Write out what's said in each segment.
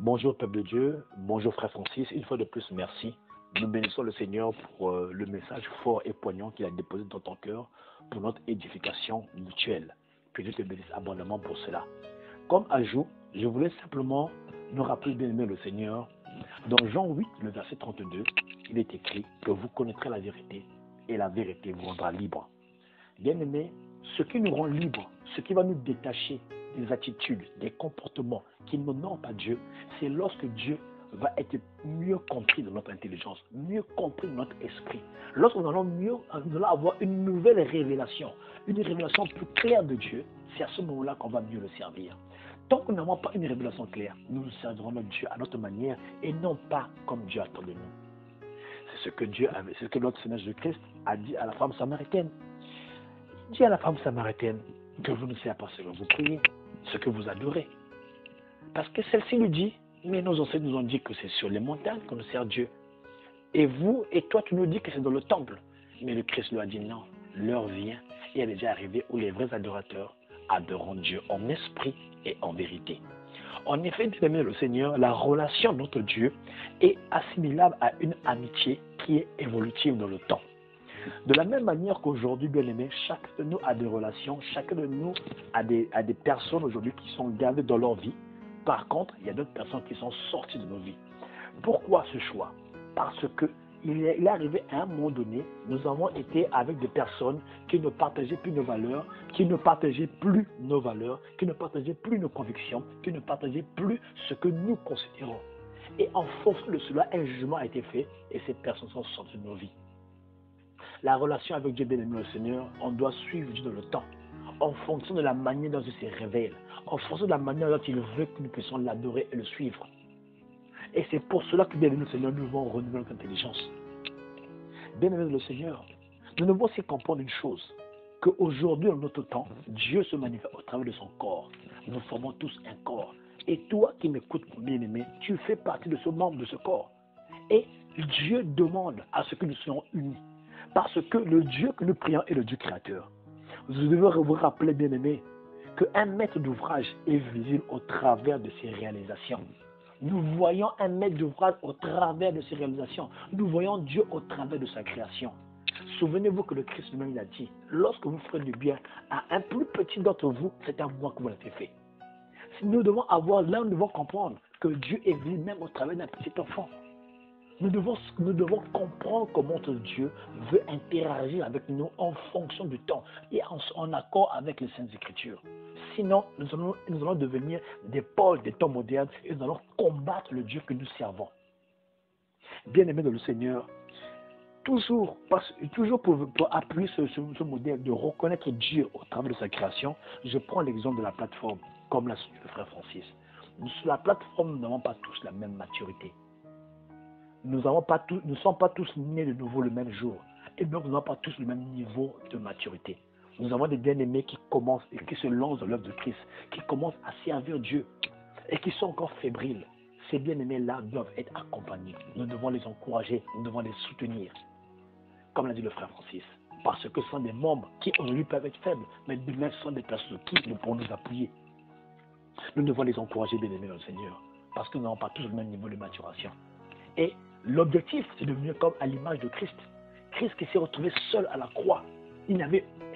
Bonjour peuple de Dieu, bonjour frère Francis, une fois de plus merci. Nous bénissons le Seigneur pour le message fort et poignant qu'il a déposé dans ton cœur pour notre édification mutuelle. Que Dieu te bénisse abondamment pour cela. Comme ajout, je voulais simplement nous rappeler bien aimé le Seigneur. Dans Jean 8, le verset 32, il est écrit que vous connaîtrez la vérité et la vérité vous rendra libre. Bien aimé, ce qui nous rend libres, ce qui va nous détacher des attitudes, des comportements qui n'honorent pas Dieu, c'est lorsque Dieu va être mieux compris dans notre intelligence, mieux compris dans notre esprit. Lorsque nous allons avoir une nouvelle révélation, une révélation plus claire de Dieu, c'est à ce moment-là qu'on va mieux le servir. Tant que nous n'avons pas une révélation claire, nous servirons notre Dieu à notre manière et non pas comme Dieu attend de nous. C'est ce que notre Seigneur Jésus-Christ a dit à la femme samaritaine. Il dit à la femme samaritaine que vous ne savez pas ce que vous priez, ce que vous adorez. Parce que celle-ci lui dit, mais nos ancêtres nous ont dit que c'est sur les montagnes qu'on sert Dieu. Et vous et toi, tu nous dis que c'est dans le temple. Mais le Christ lui a dit non, l'heure vient et elle est déjà arrivée où les vrais adorateurs adoreront Dieu en esprit et en vérité. En effet, bien aimé le Seigneur, la relation de notre Dieu est assimilable à une amitié qui est évolutive dans le temps. De la même manière qu'aujourd'hui, bien aimé, chacun de nous a des relations, chacun de nous a des personnes aujourd'hui qui sont gardées dans leur vie. Par contre, il y a d'autres personnes qui sont sorties de nos vies. Pourquoi ce choix? Parce qu'il est arrivé à un moment donné, nous avons été avec des personnes qui ne partageaient plus nos valeurs, qui ne partageaient plus nos valeurs, qui ne partageaient plus nos convictions, qui ne partageaient plus ce que nous considérons. Et en fonction de cela, un jugement a été fait et ces personnes sont sorties de nos vies. La relation avec Dieu bien-aimé le Seigneur, on doit suivre Dieu dans le temps, en fonction de la manière dont il se révèle, en fonction de la manière dont il veut que nous puissions l'adorer et le suivre. Et c'est pour cela que bien-aimé le Seigneur, nous devons renouveler notre intelligence. Bien-aimé le Seigneur, nous devons aussi comprendre une chose, qu'aujourd'hui, dans notre temps, Dieu se manifeste au travers de son corps. Nous formons tous un corps. Et toi qui m'écoutes, bien-aimé, tu fais partie de ce membre de ce corps. Et Dieu demande à ce que nous soyons unis. Parce que le Dieu que nous prions est le Dieu créateur. Vous devez vous rappeler, bien-aimé, qu'un maître d'ouvrage est visible au travers de ses réalisations. Nous voyons un maître d'ouvrage au travers de ses réalisations. Nous voyons Dieu au travers de sa création. Souvenez-vous que le Christ lui-même l'a dit, lorsque vous ferez du bien à un plus petit d'entre vous, c'est à moi que vous l'avez fait. Nous devons comprendre que Dieu est visible même au travers d'un petit enfant. Nous devons comprendre comment notre Dieu veut interagir avec nous en fonction du temps et en accord avec les Saintes Écritures. Sinon, nous allons devenir des Pauls des temps modernes et nous allons combattre le Dieu que nous servons. Bien-aimés dans le Seigneur, toujours pour appuyer ce modèle de reconnaître Dieu au travers de sa création, je prends l'exemple de la plateforme, comme l'a souligné le frère Francis. Sur la plateforme, nous n'avons pas tous la même maturité. Nous ne sommes pas tous nés de nouveau le même jour. Et donc, nous n'avons pas tous le même niveau de maturité. Nous avons des bien-aimés qui commencent et qui se lancent dans l'œuvre de Christ, qui commencent à servir Dieu et qui sont encore fébriles. Ces bien-aimés-là doivent être accompagnés. Nous devons les encourager, nous devons les soutenir. Comme l'a dit le frère Francis. Parce que ce sont des membres qui aujourd'hui peuvent être faibles, mais demain ce sont des personnes qui pourront nous appuyer. Nous devons les encourager, bien-aimés dans le Seigneur. Parce que nous n'avons pas tous le même niveau de maturation. Et l'objectif, c'est de devenir comme à l'image de Christ. Christ qui s'est retrouvé seul à la croix.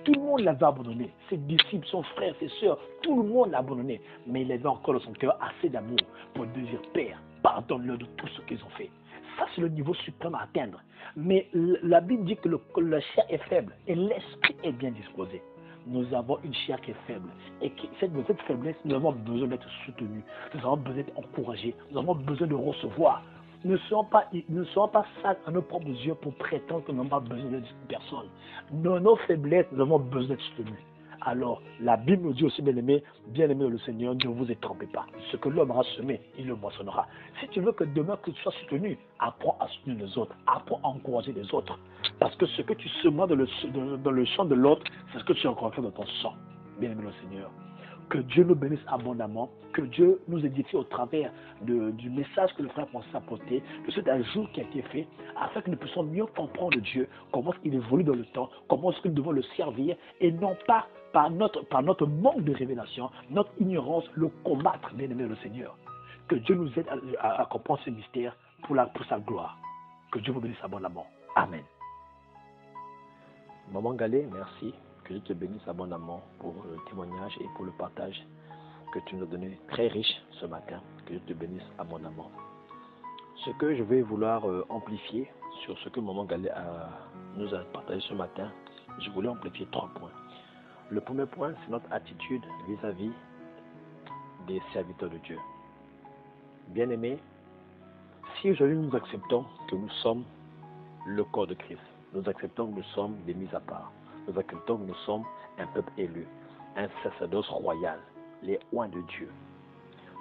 Tout le monde l'avait abandonné. Ses disciples, son frère, ses sœurs, tout le monde l'a abandonné. Mais il avait encore dans son cœur assez d'amour pour dire, Père, pardonne-leur de tout ce qu'ils ont fait. Ça, c'est le niveau suprême à atteindre. Mais la Bible dit que la chair est faible et l'esprit est bien disposé. Nous avons une chair qui est faible. Et cette faiblesse, nous avons besoin d'être soutenus. Nous avons besoin d'être encouragés. Nous avons besoin de recevoir. Ne soyons pas sages à nos propres yeux pour prétendre que nous n'avons pas besoin de personne. Dans nos faiblesses, nous avons besoin d'être soutenus. Alors, la Bible nous dit aussi, bien-aimé le Seigneur, ne vous étrompez pas. Ce que l'homme aura semé, il le moissonnera. Si tu veux que demain que tu sois soutenu, apprends à soutenir les autres, apprends à encourager les autres. Parce que ce que tu semas dans le champ de l'autre, c'est ce que tu as encore fait dans ton sang. Bien-aimé le Seigneur. Que Dieu nous bénisse abondamment, que Dieu nous édifie au travers du message que le frère François a apporté, de cet ajout qui a été fait, afin que nous puissions mieux comprendre Dieu, comment il évolue dans le temps, comment est-ce que nous devons le servir, et non pas par notre manque de révélation, notre ignorance, le combattre, bien-aimé le Seigneur. Que Dieu nous aide à comprendre ce mystère pour sa gloire. Que Dieu vous bénisse abondamment. Amen. Maman Galé, merci. Que Dieu te bénisse abondamment pour le témoignage et pour le partage que tu nous as donné très riche ce matin. Que Dieu te bénisse abondamment. Ce que je vais vouloir amplifier sur ce que Maman Galé nous a partagé ce matin, je voulais amplifier 3 points. Le premier point, c'est notre attitude vis-à-vis des serviteurs de Dieu. Bien-aimés, si aujourd'hui nous acceptons que nous sommes le corps de Christ, nous acceptons que nous sommes des mis à part, nous acceptons que nous sommes un peuple élu, un sacerdoce royal, les oints de Dieu,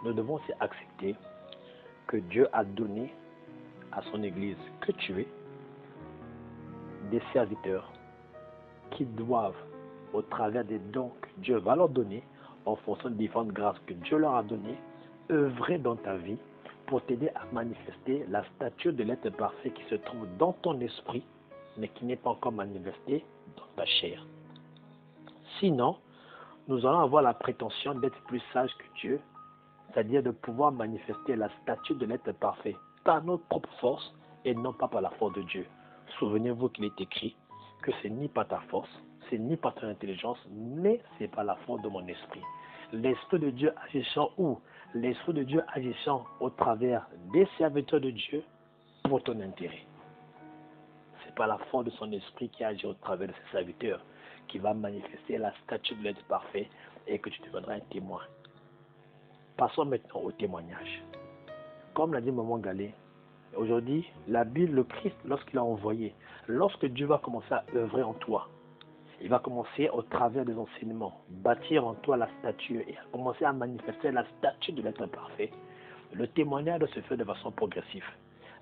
nous devons aussi accepter que Dieu a donné à son Église que tu es des serviteurs qui doivent, au travers des dons que Dieu va leur donner, en fonction de différentes grâces que Dieu leur a données, œuvrer dans ta vie pour t'aider à manifester la stature de l'être parfait qui se trouve dans ton esprit, mais qui n'est pas encore manifestée dans ta chair. Sinon, nous allons avoir la prétention d'être plus sages que Dieu, c'est-à-dire de pouvoir manifester la stature de l'être parfait par notre propre force et non pas par la force de Dieu. Souvenez-vous qu'il est écrit que c'est ni par ta force, c'est ni par ton intelligence, mais c'est par la force de mon esprit. L'Esprit de Dieu agissant où? L'Esprit de Dieu agissant au travers des serviteurs de Dieu pour ton intérêt. C'est par la force de son esprit qui agit au travers de ses serviteurs qui va manifester la statue de l'être parfait et que tu deviendras un témoin. Passons maintenant au témoignage. Comme l'a dit Maman Galé, aujourd'hui, la Bible, le Christ, lorsqu'il a envoyé, lorsque Dieu va commencer à œuvrer en toi, il va commencer au travers des enseignements, bâtir en toi la statue et commencer à manifester la statue de l'être parfait. Le témoignage doit se faire de façon progressive.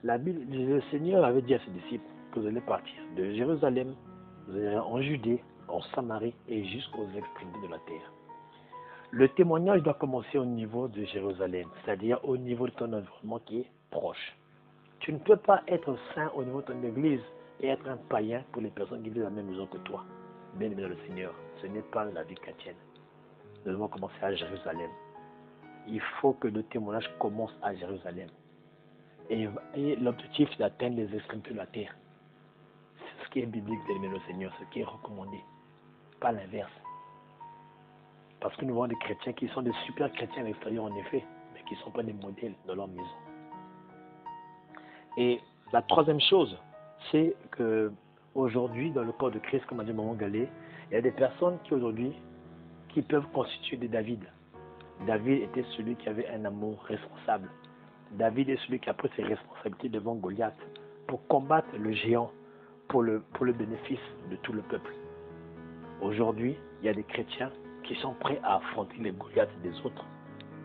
La Bible, le Seigneur avait dit à ses disciples que vous allez partir de Jérusalem, vous allez en Judée, en Samarie et jusqu'aux extrémités de la terre. Le témoignage doit commencer au niveau de Jérusalem, c'est-à-dire au niveau de ton environnement qui est proche. Tu ne peux pas être saint au niveau de ton église et être un païen pour les personnes qui vivent dans la même maison que toi. Bien aimé dans le Seigneur, ce n'est pas la vie chrétienne. Nous devons commencer à Jérusalem. Il faut que le témoignage commence à Jérusalem. Et l'objectif, c'est d'atteindre les extrémités de la terre. C'est ce qui est biblique, bien aimé dans le Seigneur, ce qui est recommandé. Pas l'inverse. Parce que nous voyons des chrétiens qui sont des super chrétiens à l'extérieur, en effet, mais qui ne sont pas des modèles dans leur maison. Et la troisième chose, c'est que aujourd'hui, dans le corps de Christ, comme a dit Maman Galé, il y a des personnes qui aujourd'hui qui peuvent constituer des David. David était celui qui avait un amour responsable. David est celui qui a pris ses responsabilités devant Goliath pour combattre le géant pour le bénéfice de tout le peuple. Aujourd'hui, il y a des chrétiens qui sont prêts à affronter les Goliaths des autres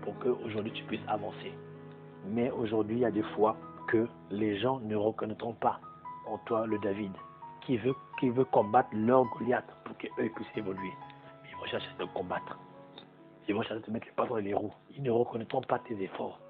pour que aujourd'hui tu puisses avancer. Mais aujourd'hui, il y a des fois que les gens ne reconnaîtront pas en toi le David qui veut combattre leur Goliath pour qu'eux puissent évoluer. Mais ils vont chercher à te combattre. Ils vont chercher à te mettre les pas dans les roues. Ils ne reconnaîtront pas tes efforts.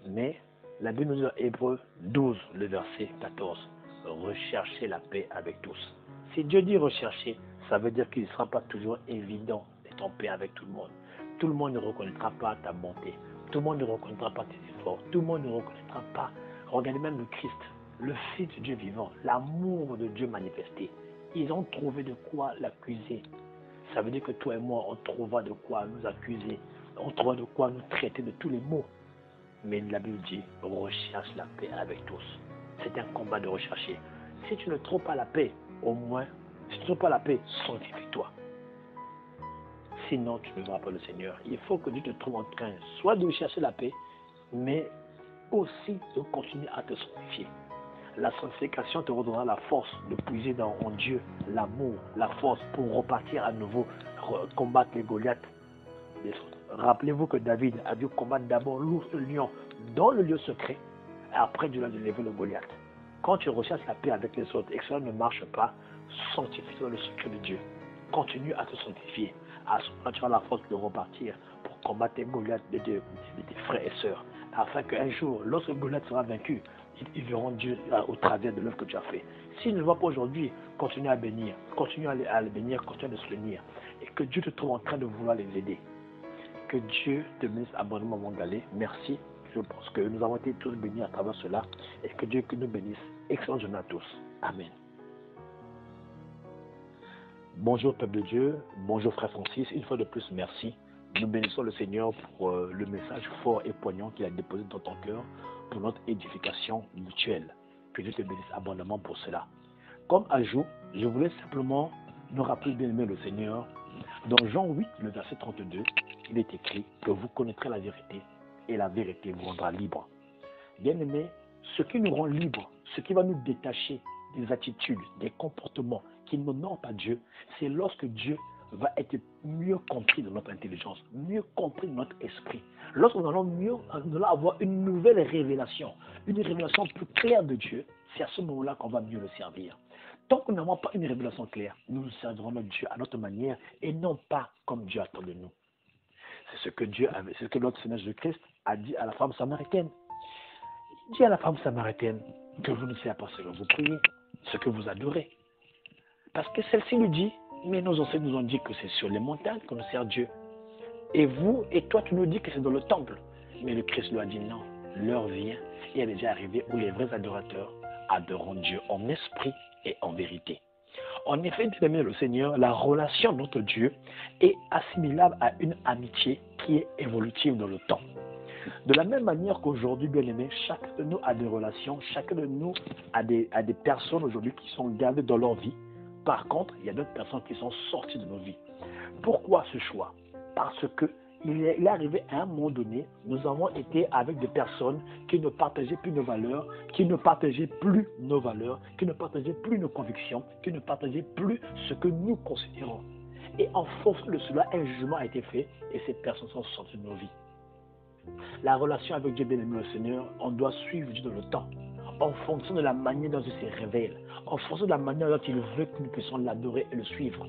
Mais la Bible nous dit dans Hébreux 12, le verset 14, recherchez la paix avec tous. Si Dieu dit rechercher, ça veut dire qu'il ne sera pas toujours évident d'être en paix avec tout le monde. Tout le monde ne reconnaîtra pas ta bonté. Tout le monde ne reconnaîtra pas tes efforts. Tout le monde ne reconnaîtra pas. Regardez même le Christ, le Fils de Dieu vivant, l'amour de Dieu manifesté. Ils ont trouvé de quoi l'accuser. Ça veut dire que toi et moi, on trouvera de quoi nous accuser. On trouvera de quoi nous traiter de tous les maux. Mais la Bible dit, recherche la paix avec tous. C'est un combat de rechercher. Si tu ne trouves pas la paix, au moins, si tu ne trouves pas la paix, sanctifie-toi. Sinon, tu ne verras pas le Seigneur. Il faut que Dieu te trouve en train, soit de chercher la paix, mais aussi de continuer à te sanctifier. La sanctification te redonnera la force de puiser en Dieu l'amour, la force pour repartir à nouveau, combattre les Goliaths des autres. Rappelez-vous que David a dû combattre d'abord l'ours, le lion, dans le lieu secret, et après Dieu a levé le Goliath. Quand tu recherches la paix avec les autres et que cela ne marche pas, sanctifie-toi le secret de Dieu. Continue à te sanctifier. À ce moment-là, tu auras la force de repartir pour combattre les Goliaths de tes frères et sœurs, afin qu'un jour, lorsque Goliath sera vaincu, ils verront Dieu au travers de l'œuvre que tu as fait. S'ils ne le voient pas aujourd'hui, continue à bénir, continue à les bénir, continue à les soutenir, et que Dieu te trouve en train de vouloir les aider. Que Dieu te bénisse abondamment, mon Galé. Merci. Je pense que nous avons été tous bénis à travers cela et que Dieu nous bénisse. Excellente journée à tous. Amen. Bonjour peuple de Dieu, bonjour frère Francis. Une fois de plus, merci. Nous bénissons le Seigneur pour le message fort et poignant qu'il a déposé dans ton cœur pour notre édification mutuelle. Que Dieu te bénisse abondamment pour cela. Comme ajout, je voulais simplement nous rappeler bien aimé le Seigneur. Dans Jean 8, le verset 32, il est écrit que vous connaîtrez la vérité et la vérité vous rendra libre. Bien aimé, ce qui nous rend libres, ce qui va nous détacher des attitudes, des comportements qui n'honorent pas Dieu, c'est lorsque Dieu va être mieux compris dans notre intelligence, mieux compris dans notre esprit. Lorsque nous allons avoir une nouvelle révélation, une révélation plus claire de Dieu, c'est à ce moment-là qu'on va mieux le servir. Tant que nous n'avons pas une révélation claire, nous servirons notre Dieu à notre manière et non pas comme Dieu attend de nous. C'est ce que notre Seigneur Jésus-Christ a dit à la femme samaritaine. Il dit à la femme samaritaine que vous ne savez pas ce que vous priez, ce que vous adorez. Parce que celle-ci lui dit, mais nos ancêtres nous ont dit que c'est sur les montagnes qu'on sert Dieu. Et vous et toi, tu nous dis que c'est dans le temple. Mais le Christ lui a dit non, l'heure vient et elle est déjà arrivée où les vrais adorateurs adoreront Dieu en esprit et en vérité. En effet, bien aimé le Seigneur, la relation de notre Dieu est assimilable à une amitié qui est évolutive dans le temps. De la même manière qu'aujourd'hui, bien aimé, chacun de nous a des relations, chacun de nous a des personnes aujourd'hui qui sont gardées dans leur vie. Par contre, il y a d'autres personnes qui sont sorties de nos vies. Pourquoi ce choix? Parce que il est arrivé à un moment donné, nous avons été avec des personnes qui ne partageaient plus nos valeurs, qui ne partageaient plus nos valeurs, qui ne partageaient plus nos convictions, qui ne partageaient plus ce que nous considérons. Et en fonction de cela, un jugement a été fait et ces personnes sont sorties de nos vies. La relation avec Dieu bien-aimé le Seigneur, on doit suivre Dieu dans le temps, en fonction de la manière dont il se révèle, en fonction de la manière dont il veut que nous puissions l'adorer et le suivre.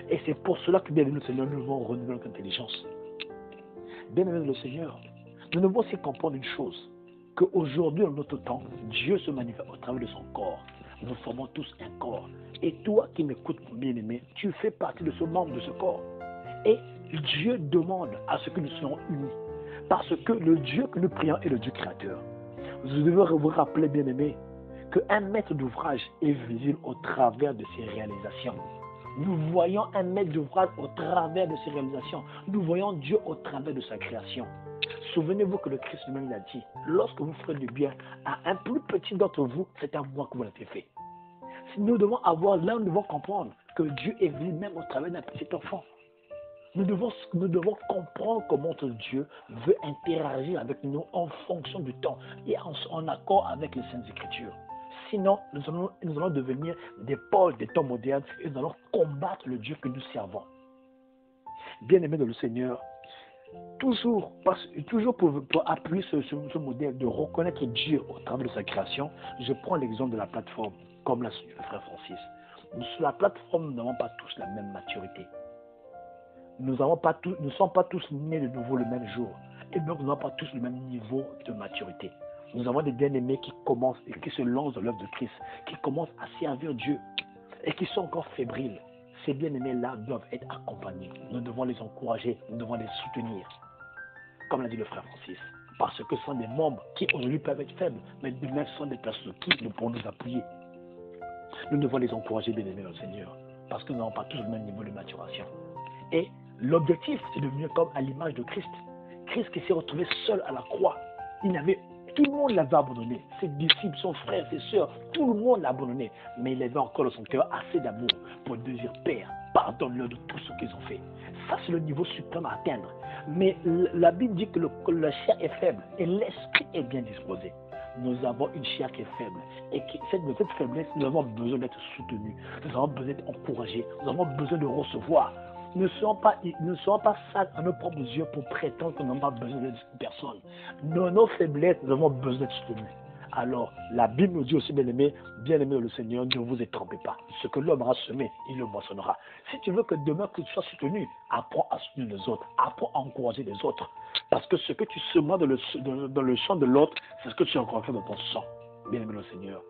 Et c'est pour cela que, bien aimé le Seigneur, nous devons renouveler notre intelligence. Bien aimé le Seigneur, nous devons aussi comprendre une chose, qu'aujourd'hui, dans notre temps, Dieu se manifeste au travers de son corps. Nous formons tous un corps. Et toi qui m'écoutes, mon bien-aimé, tu fais partie de ce membre de ce corps. Et Dieu demande à ce que nous soyons unis. Parce que le Dieu que nous prions est le Dieu créateur. Vous devez vous rappeler, bien aimé, qu'un maître d'ouvrage est visible au travers de ses réalisations. Nous voyons un maître d'ouvrage au travers de ses réalisations. Nous voyons Dieu au travers de sa création. Souvenez-vous que le Christ lui-même l'a dit. Lorsque vous ferez du bien à un plus petit d'entre vous, c'est à moi que vous l'avez fait. Nous devons comprendre que Dieu est venu même au travers d'un petit enfant. Nous devons comprendre comment notre Dieu veut interagir avec nous en fonction du temps et en accord avec les Saintes Écritures. Sinon, nous allons devenir des Pauls des temps modernes et nous allons combattre le Dieu que nous servons. Bien-aimés de le Seigneur, toujours pour appuyer ce modèle de reconnaître Dieu au travers de sa création, je prends l'exemple de la plateforme, comme l'a suivi le frère Francis. Sur la plateforme, nous n'avons pas tous la même maturité. Nous ne sommes pas tous nés de nouveau le même jour. Et donc, nous n'avons pas tous le même niveau de maturité. Nous avons des bien-aimés qui commencent et qui se lancent dans l'œuvre de Christ, qui commencent à servir Dieu et qui sont encore fébriles. Ces bien-aimés-là doivent être accompagnés. Nous devons les encourager, nous devons les soutenir. Comme l'a dit le frère Francis. Parce que ce sont des membres qui aujourd'hui peuvent être faibles, mais demain ce sont des personnes qui nous pourront nous appuyer. Nous devons les encourager, bien-aimés dans le Seigneur. Parce que nous n'avons pas tous le même niveau de maturation. Et l'objectif, c'est de devenir comme à l'image de Christ. Christ qui s'est retrouvé seul à la croix. Tout le monde l'avait abandonné. Ses disciples, son frère, ses sœurs, tout le monde l'a abandonné. Mais il avait encore dans son cœur assez d'amour pour dire Père, pardonne-leur de tout ce qu'ils ont fait. Ça, c'est le niveau suprême à atteindre. Mais la Bible dit que la chair est faible et l'esprit est bien disposé. Nous avons une chair qui est faible. Et cette faiblesse, nous avons besoin d'être soutenus. Nous avons besoin d'être encouragés. Nous avons besoin de recevoir. Ne soyons pas sages à nos propres yeux pour prétendre que nous n'avons pas besoin de personne. Dans nos faiblesses, nous avons besoin d'être soutenus. Alors, la Bible nous dit aussi, bien-aimé le Seigneur, ne vous trompez pas. Ce que l'homme aura semé, il le moissonnera. Si tu veux que demain que tu sois soutenu, apprends à soutenir les autres, apprends à encourager les autres. Parce que ce que tu semas dans le champ de l'autre, c'est ce que tu encourages dans ton sang. Bien-aimé le Seigneur.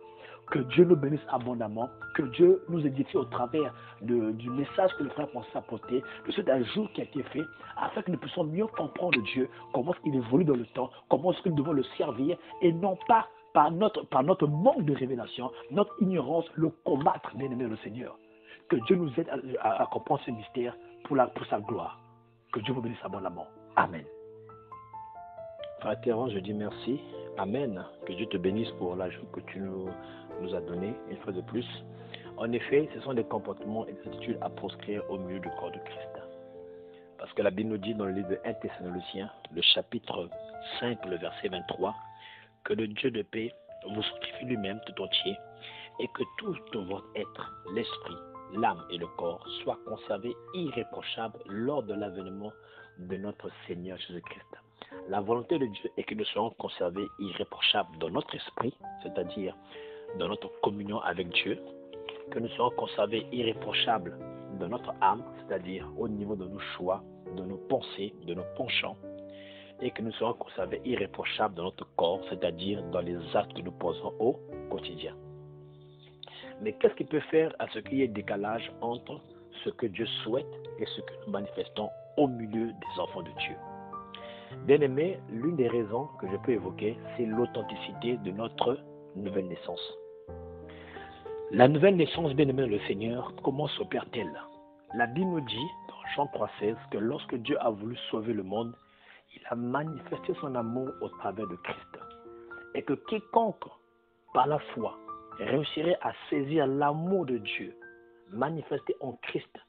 Que Dieu nous bénisse abondamment, que Dieu nous édifie au travers du message que le frère Francis a porté, de cet ajout qui a été fait, afin que nous puissions mieux comprendre Dieu, comment il évolue dans le temps, comment est-ce que nous devons le servir, et non pas par notre manque de révélation, notre ignorance, le combattre, bien aimé le Seigneur. Que Dieu nous aide à comprendre ce mystère pour sa gloire. Que Dieu vous bénisse abondamment. Amen. Frère Terran, je dis merci. Amen. Que Dieu te bénisse pour l'ajout que tu nous as donné, une fois de plus. En effet, ce sont des comportements et des attitudes à proscrire au milieu du corps de Christ. Parce que la Bible nous dit dans le livre de 1 Thessaloniciens, le chapitre 5, le verset 23, que le Dieu de paix vous sanctifie lui-même tout entier et que tout votre être, l'esprit, l'âme et le corps soient conservés irréprochables lors de l'avènement de notre Seigneur Jésus-Christ. La volonté de Dieu est que nous soyons conservés irréprochables dans notre esprit, c'est-à-dire dans notre communion avec Dieu, que nous soyons conservés irréprochables dans notre âme, c'est-à-dire au niveau de nos choix, de nos pensées, de nos penchants, et que nous soyons conservés irréprochables dans notre corps, c'est-à-dire dans les actes que nous posons au quotidien. Mais qu'est-ce qui peut faire à ce qu'il y ait décalage entre ce que Dieu souhaite et ce que nous manifestons au milieu des enfants de Dieu? Bien aimé, l'une des raisons que je peux évoquer, c'est l'authenticité de notre nouvelle naissance. La nouvelle naissance, bien aimé le Seigneur, comment s'opère-t-elle? La Bible nous dit, dans Jean 3,16, que lorsque Dieu a voulu sauver le monde, il a manifesté son amour au travers de Christ. Et que quiconque, par la foi, réussirait à saisir l'amour de Dieu manifesté en Christ,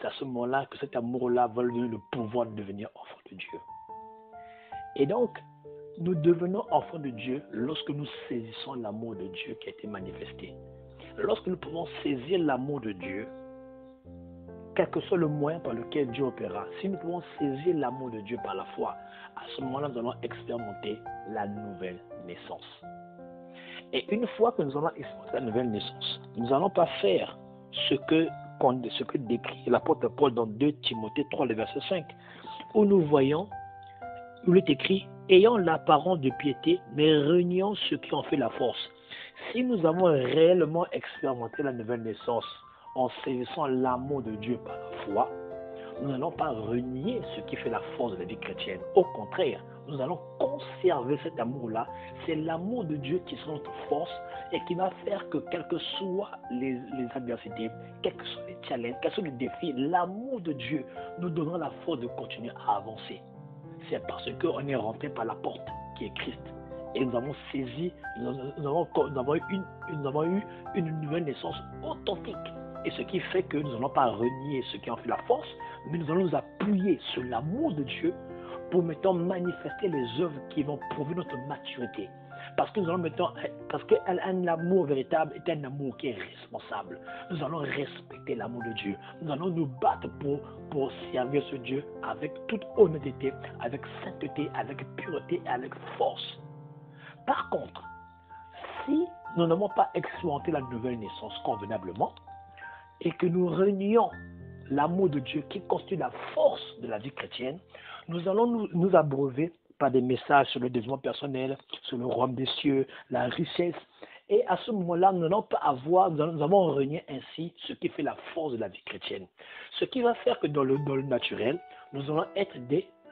c'est à ce moment-là que cet amour-là va lui donner le pouvoir de devenir enfant de Dieu. Et donc, nous devenons enfants de Dieu lorsque nous saisissons l'amour de Dieu qui a été manifesté. Lorsque nous pouvons saisir l'amour de Dieu, quel que soit le moyen par lequel Dieu opérera, si nous pouvons saisir l'amour de Dieu par la foi, à ce moment-là, nous allons expérimenter la nouvelle naissance. Et une fois que nous allons expérimenter la nouvelle naissance, nous n'allons pas faire ce que décrit l'apôtre Paul dans 2 Timothée 3, le verset 5, où nous voyons, où il est écrit, ayant l'apparence de piété, mais reniant ce qui en fait la force. Si nous avons réellement expérimenté la nouvelle naissance en saisissant l'amour de Dieu par la foi, nous n'allons pas renier ce qui fait la force de la vie chrétienne. Au contraire, nous allons conserver cet amour-là. C'est l'amour de Dieu qui sera notre force et qui va faire que, quelles que soient les adversités, quels que soient les challenges, quels que soient les défis, l'amour de Dieu nous donnera la force de continuer à avancer. C'est parce qu'on est rentré par la porte qui est Christ. Et nous avons saisi, nous avons eu une nouvelle naissance authentique. Et ce qui fait que nous n'allons pas renier ce qui en fait la force, mais nous allons nous appuyer sur l'amour de Dieu pour maintenant manifester les œuvres qui vont prouver notre maturité. Parce que un amour véritable est un amour qui est responsable. Nous allons respecter l'amour de Dieu. Nous allons nous battre pour servir ce Dieu avec toute honnêteté, avec sainteté, avec pureté et avec force. Par contre, si nous n'avons pas expérimenté la nouvelle naissance convenablement et que nous renions l'amour de Dieu qui constitue la force de la vie chrétienne, nous allons nous abreuver par des messages sur le développement personnel, sur le royaume des cieux, la richesse. Et à ce moment-là, nous n'allons pas nous allons renier ainsi ce qui fait la force de la vie chrétienne. Ce qui va faire que dans le naturel, nous allons être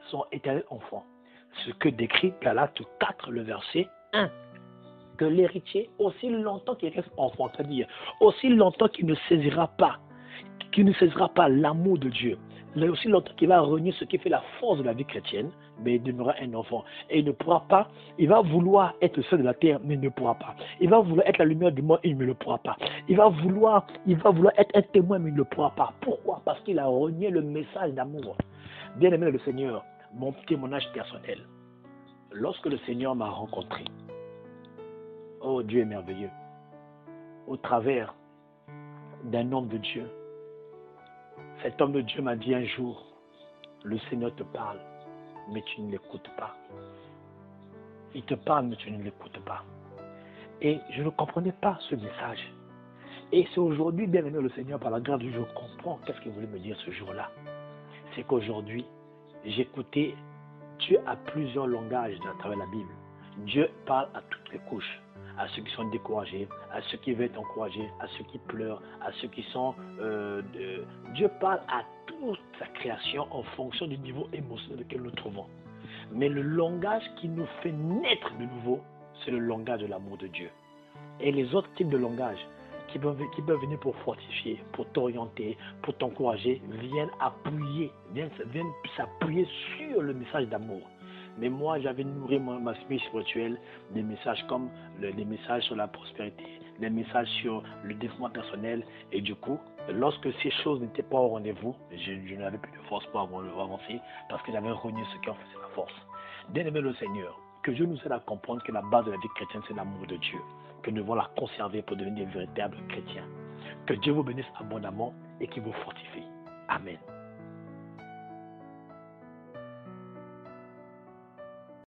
son éternel enfant. Ce que décrit Galates 4, le verset 1. Que l'héritier, aussi longtemps qu'il reste enfant, c'est-à-dire aussi longtemps qu'il ne saisira pas l'amour de Dieu, aussi longtemps qu'il va renier ce qui fait la force de la vie chrétienne, mais il demeurera un enfant. Et il ne pourra pas, il va vouloir être le seul de la terre, mais il ne pourra pas. Il va vouloir être la lumière du monde, il ne le pourra pas. Il va vouloir être un témoin, mais il ne le pourra pas. Pourquoi? Parce qu'il a renié le message d'amour. Bien aimé le Seigneur, mon témoignage personnel. Lorsque le Seigneur m'a rencontré, oh Dieu est merveilleux, au travers d'un homme de Dieu, cet homme de Dieu m'a dit un jour, le Seigneur te parle, mais tu ne l'écoutes pas. Il te parle, mais tu ne l'écoutes pas. Et je ne comprenais pas ce message. Et c'est aujourd'hui, bien aimé le Seigneur, par la grâce de Dieu, je comprends qu'est-ce qu'il voulait me dire ce jour-là. C'est qu'aujourd'hui, j'écoutais Dieu a plusieurs langages à travers la Bible. Dieu parle à toutes les couches. à ceux qui sont découragés, à ceux qui veulent être encouragés, à ceux qui pleurent, à ceux qui sont... Dieu parle à toute sa création en fonction du niveau émotionnel lequel nous trouvons. Mais le langage qui nous fait naître de nouveau, c'est le langage de l'amour de Dieu. Et les autres types de langage qui peuvent venir pour fortifier, pour t'orienter, pour t'encourager, viennent s'appuyer sur le message d'amour. Mais moi, j'avais nourri ma vie spirituelle des messages comme les messages sur la prospérité, les messages sur le développement personnel. Et du coup, lorsque ces choses n'étaient pas au rendez-vous, je n'avais plus de force pour avancer parce que j'avais renié ce qui en faisait ma force. Bien-aimé le Seigneur, que Dieu nous aide à comprendre que la base de la vie chrétienne, c'est l'amour de Dieu. Que nous devons la conserver pour devenir des véritables chrétiens. Que Dieu vous bénisse abondamment et qu'il vous fortifie. Amen.